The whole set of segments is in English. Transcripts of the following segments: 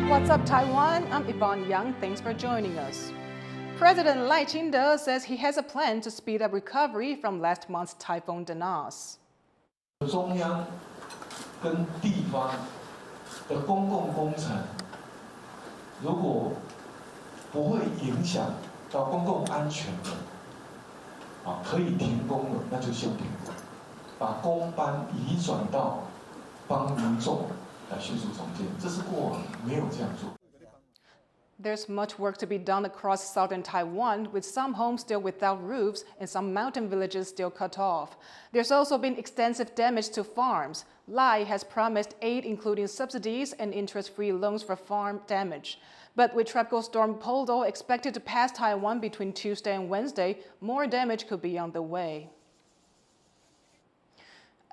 What's up, Taiwan? I'm Yvonne Yang. Thanks for joining us. President Ching-Te says he has a plan to speed up recovery from last month's Typhoon Danas. 中央跟地方的公共工程，如果不会影响到公共安全的，可以停工了，那就先停工，把工班移转到帮民众来迅速重建，这是过往没有这样做。 There's much work to be done across southern Taiwan, with some homes still without roofs and some mountain villages still cut off. There's also been extensive damage to farms. Lai has promised aid, including subsidies and interest-free loans for farm damage. But with Tropical Storm Poldo expected to pass Taiwan between Tuesday and Wednesday, more damage could be on the way.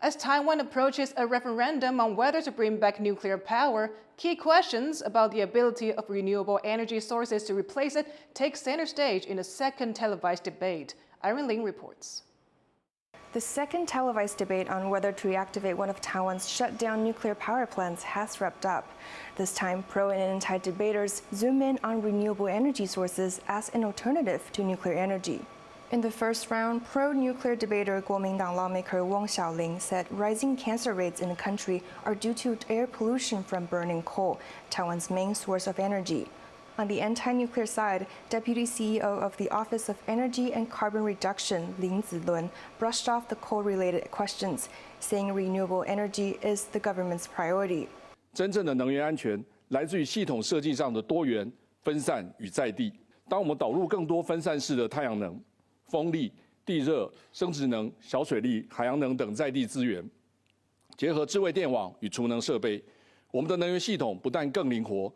As Taiwan approaches a referendum on whether to bring back nuclear power, key questions about the ability of renewable energy sources to replace it take center stage in a second televised debate. Irene Ling reports. The second televised debate on whether to reactivate one of Taiwan's shut-down nuclear power plants has wrapped up. This time, pro and anti-debaters zoom in on renewable energy sources as an alternative to nuclear energy. In the first round, pro-nuclear debater Kuomintang lawmaker Wang Xiaoling said rising cancer rates in the country are due to air pollution from burning coal, Taiwan's main source of energy. On the anti-nuclear side, Deputy CEO of the Office of Energy and Carbon Reduction, Lin Zilun, brushed off the coal-related questions, saying renewable energy is the government's priority. 真正的能源安全来自于系统设计上的多元、分散与在地。当我们导入更多分散式的太阳能、 风力、地热、生质能、小水力、海洋能等在地资源，结合智慧电网与储能设备，我们的能源系统不但更灵活，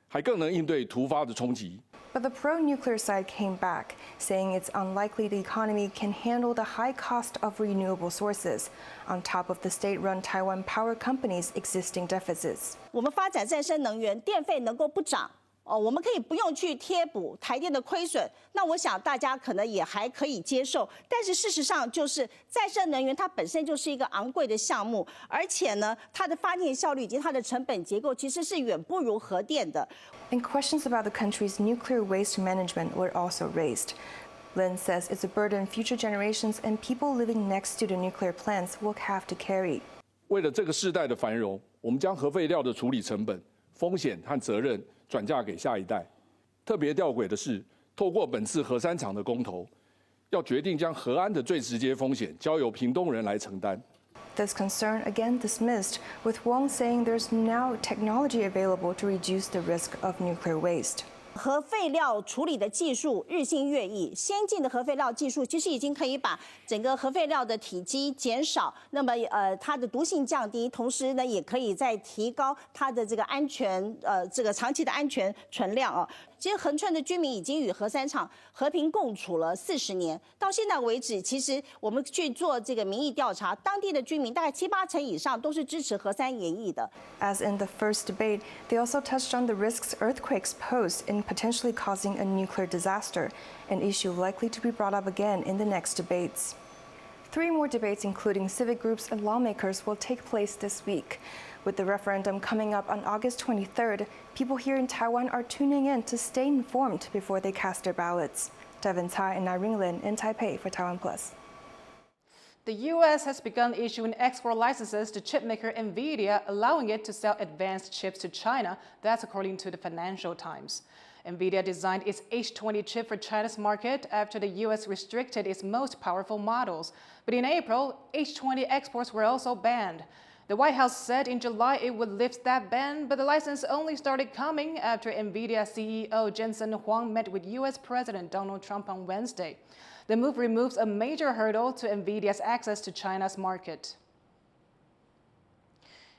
还更能应对突发的冲击。But the pro-nuclear side came back, saying it's unlikely the economy can handle the high cost of renewable sources, on top of the state-run Taiwan power company's existing deficits. 我们发展再生能源，电费能够不涨。 我们可以不用去贴补台电的亏损，那我想大家可能也还可以接受。但是事实上，就是再生能源它本身就是一个昂贵的项目，而且呢，它的发电效率以及它的成本结构其实是远不如核电的。And questions about the country's nuclear waste management were also raised. Lin says it's a burden future generations and people living next to the nuclear plants will have to carry. 为了这个世代的繁荣，我们将核废料的处理成本、风险和责任 转嫁给下一代。特别吊诡的是，透过本次核三厂的公投，要决定将核安的最直接风险交由屏东人来承担。This concern again dismissed, with Wang saying there's now technology available to reduce the risk of nuclear waste. 核废料处理的技术日新月异，先进的核废料技术其实已经可以把整个核废料的体积减少，那么它的毒性降低，同时呢也可以再提高它的这个安全这个长期的安全存量啊。其实恒春的居民已经与核三厂和平共处了40年，到现在为止，其实我们去做这个民意调查，当地的居民大概7、8成以上都是支持核三延役的。As in the first debate, they also touched on the risks earthquakes pose in potentially causing a nuclear disaster, an issue likely to be brought up again in the next debates. 3 more debates, including civic groups and lawmakers, will take place this week. With the referendum coming up on August 23rd, people here in Taiwan are tuning in to stay informed before they cast their ballots. Devin Tsai and Irene Lin in Taipei for TaiwanPlus. The U.S. has begun issuing export licenses to chipmaker NVIDIA, allowing it to sell advanced chips to China. That's according to the Financial Times. NVIDIA designed its H20 chip for China's market after the U.S. restricted its most powerful models. But in April, H20 exports were also banned. The White House said in July it would lift that ban, but the license only started coming after NVIDIA CEO Jensen Huang met with U.S. President Donald Trump on Wednesday. The move removes a major hurdle to NVIDIA's access to China's market.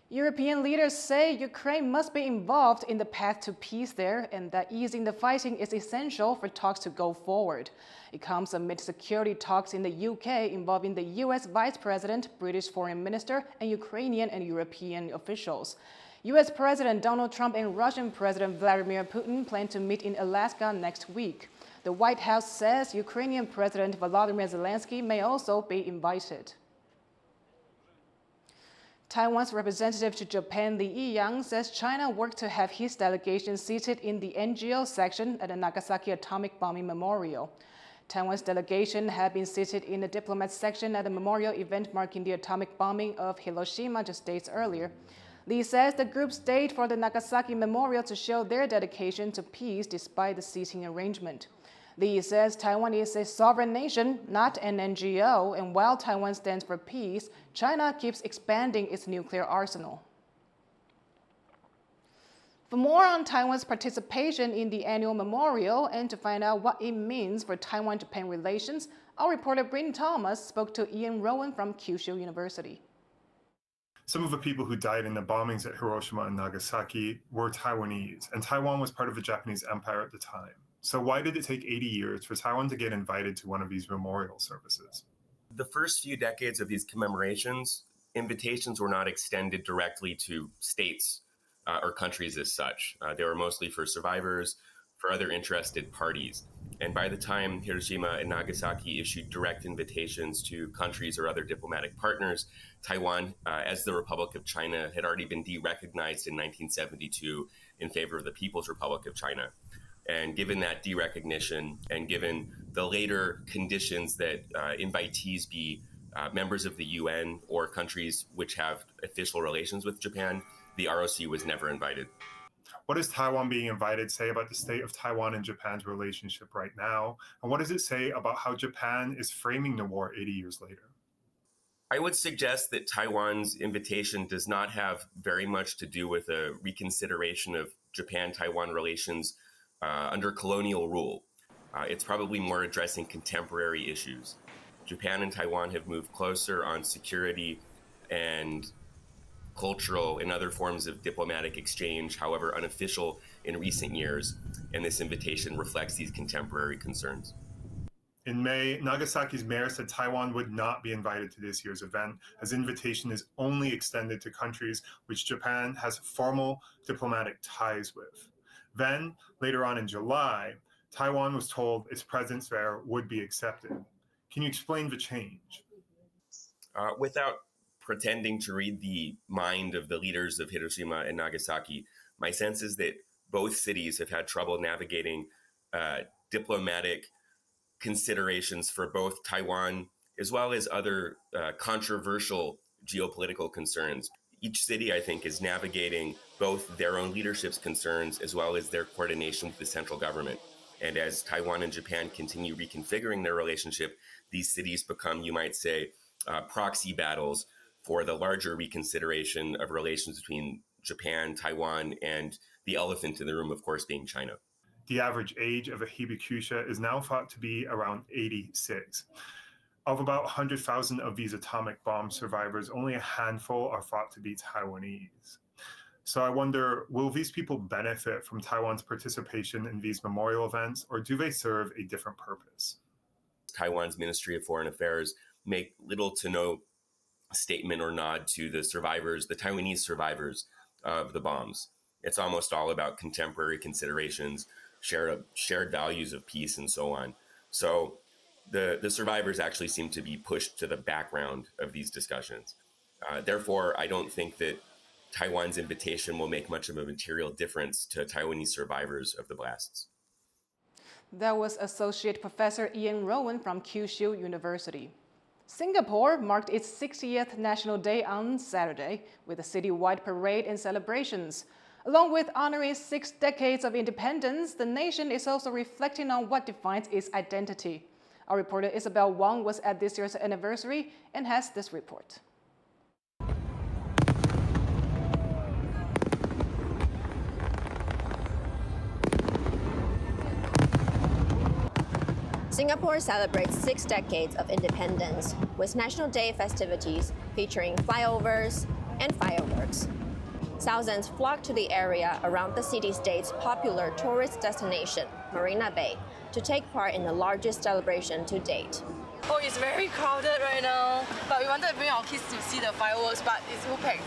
European leaders say Ukraine must be involved in the path to peace there and that easing the fighting is essential for talks to go forward. It comes amid security talks in the UK involving the US Vice President, British Foreign Minister, and Ukrainian and European officials. US President Donald Trump and Russian President Vladimir Putin plan to meet in Alaska next week. The White House says Ukrainian President Volodymyr Zelensky may also be invited. Taiwan's representative to Japan, Li Yiyang, says China worked to have his delegation seated in the NGO section at the Nagasaki atomic bombing memorial. Taiwan's delegation had been seated in the diplomat section at the memorial event marking the atomic bombing of Hiroshima just days earlier. Li says the group stayed for the Nagasaki memorial to show their dedication to peace despite the seating arrangement. Li says Taiwan is a sovereign nation, not an NGO, and while Taiwan stands for peace, China keeps expanding its nuclear arsenal. For more on Taiwan's participation in the annual memorial and to find out what it means for Taiwan-Japan relations, our reporter Bryn Thomas spoke to Ian Rowan from Kyushu University. Some of the people who died in the bombings at Hiroshima and Nagasaki were Taiwanese, and Taiwan was part of the Japanese Empire at the time. So why did it take 80 years for Taiwan to get invited to one of these memorial services? The first few decades of these commemorations, invitations were not extended directly to states or countries as such. They were mostly for survivors, for other interested parties. And by the time Hiroshima and Nagasaki issued direct invitations to countries or other diplomatic partners, Taiwan, as the Republic of China, had already been de-recognized in 1972 in favor of the People's Republic of China. And given that de-recognition and given the later conditions that invitees be members of the UN or countries which have official relations with Japan, the ROC was never invited. What does Taiwan being invited say about the state of Taiwan and Japan's relationship right now? And what does it say about how Japan is framing the war 80 years later? I would suggest that Taiwan's invitation does not have very much to do with a reconsideration of Japan-Taiwan relations under colonial rule. It's probably more addressing contemporary issues. Japan and Taiwan have moved closer on security and cultural and other forms of diplomatic exchange, however unofficial, in recent years, and this invitation reflects these contemporary concerns. In May, Nagasaki's mayor said Taiwan would not be invited to this year's event, as invitation is only extended to countries which Japan has formal diplomatic ties with. Then, later on in July, Taiwan was told its presence there would be accepted. Can you explain the change? Without pretending to read the mind of the leaders of Hiroshima and Nagasaki, my sense is that both cities have had trouble navigating diplomatic considerations for both Taiwan as well as other controversial geopolitical concerns. Each city, I think, is navigating both their own leadership's concerns as well as their coordination with the central government. And as Taiwan and Japan continue reconfiguring their relationship, these cities become, you might say, proxy battles for the larger reconsideration of relations between Japan, Taiwan, and the elephant in the room, of course, being China. The average age of a hibakusha is now thought to be around 86. Of about 100,000 of these atomic bomb survivors, only a handful are thought to be Taiwanese. So I wonder, will these people benefit from Taiwan's participation in these memorial events, or do they serve a different purpose? Taiwan's Ministry of Foreign Affairs make little to no statement or nod to the survivors, the Taiwanese survivors of the bombs. It's almost all about contemporary considerations, shared values of peace, and so on. So the survivors actually seem to be pushed to the background of these discussions. Therefore, I don't think that Taiwan's invitation will make much of a material difference to Taiwanese survivors of the blasts. That was Associate Professor Ian Rowan from Kyushu University. Singapore marked its 60th National Day on Saturday with a citywide parade and celebrations. Along with honoring 6 decades of independence, the nation is also reflecting on what defines its identity. Our reporter Isabel Wong was at this year's anniversary and has this report. Singapore celebrates 6 decades of independence with National Day festivities featuring flyovers and fireworks. Thousands flock to the area around the city-state's popular tourist destination, Marina Bay, to take part in the largest celebration to date. Oh, it's very crowded right now, but we wanted to bring our kids to see the fireworks, but it's full packed.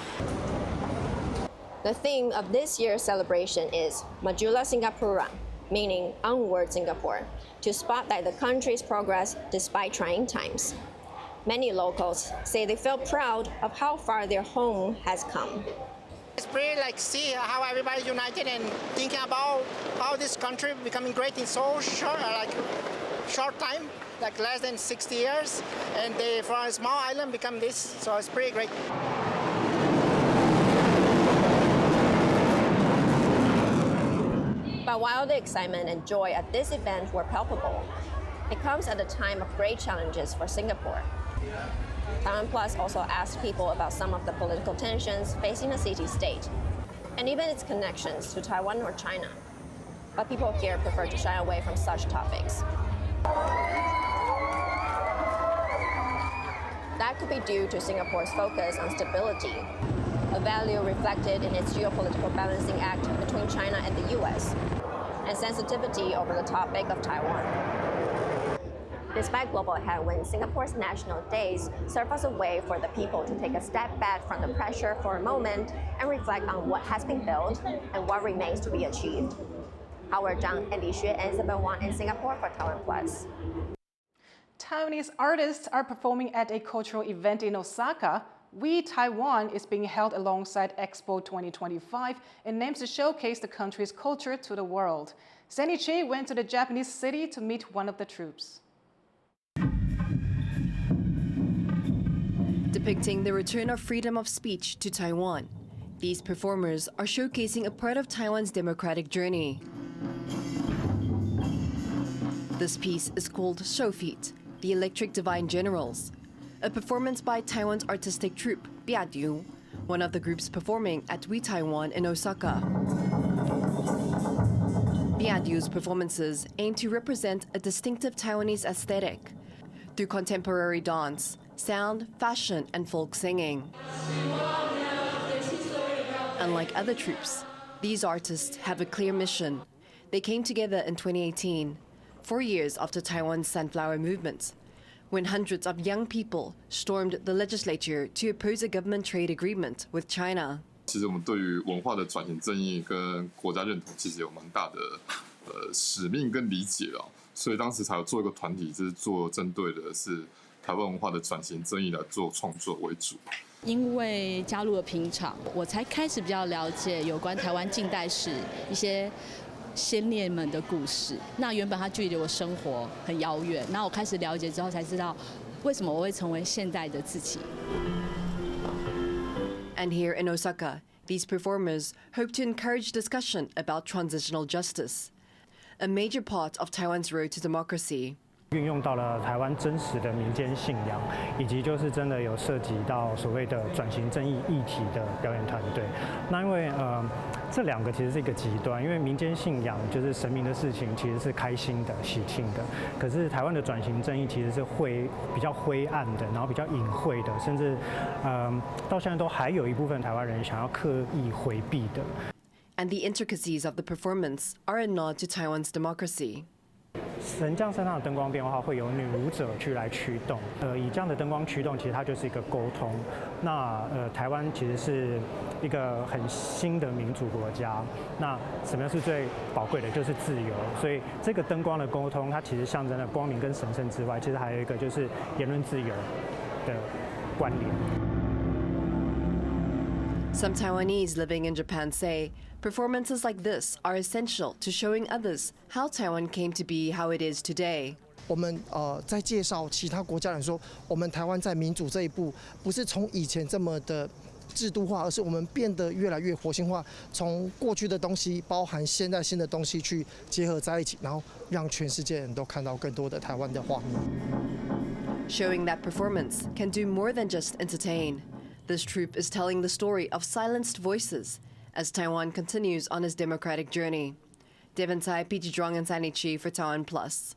The theme of this year's celebration is Majulah Singapuran, meaning Onward Singapore, to spotlight the country's progress despite trying times. Many locals say they feel proud of how far their home has come. It's pretty see how everybody united and thinking about how this country becoming great in so short time, less than 60 years, and they from a small island become this, so it's pretty great. But while the excitement and joy at this event were palpable, it comes at a time of great challenges for Singapore. TaiwanPlus also asked people about some of the political tensions facing the city-state, and even its connections to Taiwan or China. But people here prefer to shy away from such topics. That could be due to Singapore's focus on stability, a value reflected in its geopolitical balancing act between China and the US, and sensitivity over the topic of Taiwan. Despite global headwinds, Singapore's National Days serve as a way for the people to take a step back from the pressure for a moment and reflect on what has been built and what remains to be achieved. Howard Zhang and Li Xue and Yvonne in Singapore for TaiwanPlus. Taiwanese artists are performing at a cultural event in Osaka. We Taiwan is being held alongside Expo 2025 and aims to showcase the country's culture to the world. Sandy Chi went to the Japanese city to meet one of the troops. Depicting the return of freedom of speech to Taiwan, these performers are showcasing a part of Taiwan's democratic journey. This piece is called Showfeet, the Electric Divine Generals, a performance by Taiwan's artistic troupe, Biadiu, one of the groups performing at We Taiwan in Osaka. Biadiu's performances aim to represent a distinctive Taiwanese aesthetic through contemporary dance, sound, fashion, and folk singing. Unlike other troupes, these artists have a clear mission. They came together in 2018, 4 years after Taiwan's Sunflower Movement, when hundreds of young people stormed the legislature to oppose a government trade agreement with China. 其实我们对于文化的转型正义跟国家认同，其实有蛮大的使命跟理解啊，所以当时才有做一个团体，就是做针对的是台湾文化的转型正义来做创作为主。因为加入了平场，我才开始比较了解有关台湾近代史一些先烈们的故事。那原本它距离我生活很遥远，那我开始了解之后才知道，为什么我会成为现代的自己。And here in Osaka, these performers hope to encourage discussion about transitional justice, a major part of Taiwan's road to democracy. 运用到了台湾真实的民间信仰，以及就是真的有涉及到所谓的转型正义议题的表演团队。那因为这两个其实是一个极端，因为民间信仰就是神明的事情，其实是开心的、喜庆的。可是台湾的转型正义其实是比较灰暗的，然后比较隐晦的，甚至到现在都还有一部分台湾人想要刻意回避的。And the intricacies of the performance are a nod to Taiwan's democracy. 神将身上的灯光变化会由女舞者来驱动，以这样的灯光驱动，其实它就是一个沟通。那台湾其实是一个很新的民主国家，那什么是最宝贵的，就是自由。所以这个灯光的沟通，它其实象征了光明跟神圣之外，其实还有一个就是言论自由的关联。Some Taiwanese living in Japan say performances like this are essential to showing others how Taiwan came to be how it is today. 我们在介绍其他国家人说，我们台湾在民主这一步，不是从以前这么的制度化，而是我们变得越来越活性化，从过去的东西包含现在新的东西去结合在一起，然后让全世界人都看到更多的台湾的画面。Showing that performance can do more than just entertain. This troupe is telling the story of silenced voices as Taiwan continues on its democratic journey. Devon Tai, PG Zhuang, and Sandy Chi for TaiwanPlus.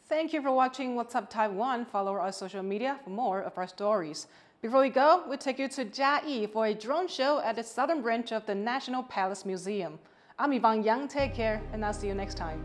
Thank you for watching What's Up Taiwan. Follow our social media for more of our stories. Before we go, we'll take you to Jiayi for a drone show at the southern branch of the National Palace Museum. I'm Yvonne Yang. Take care, and I'll see you next time.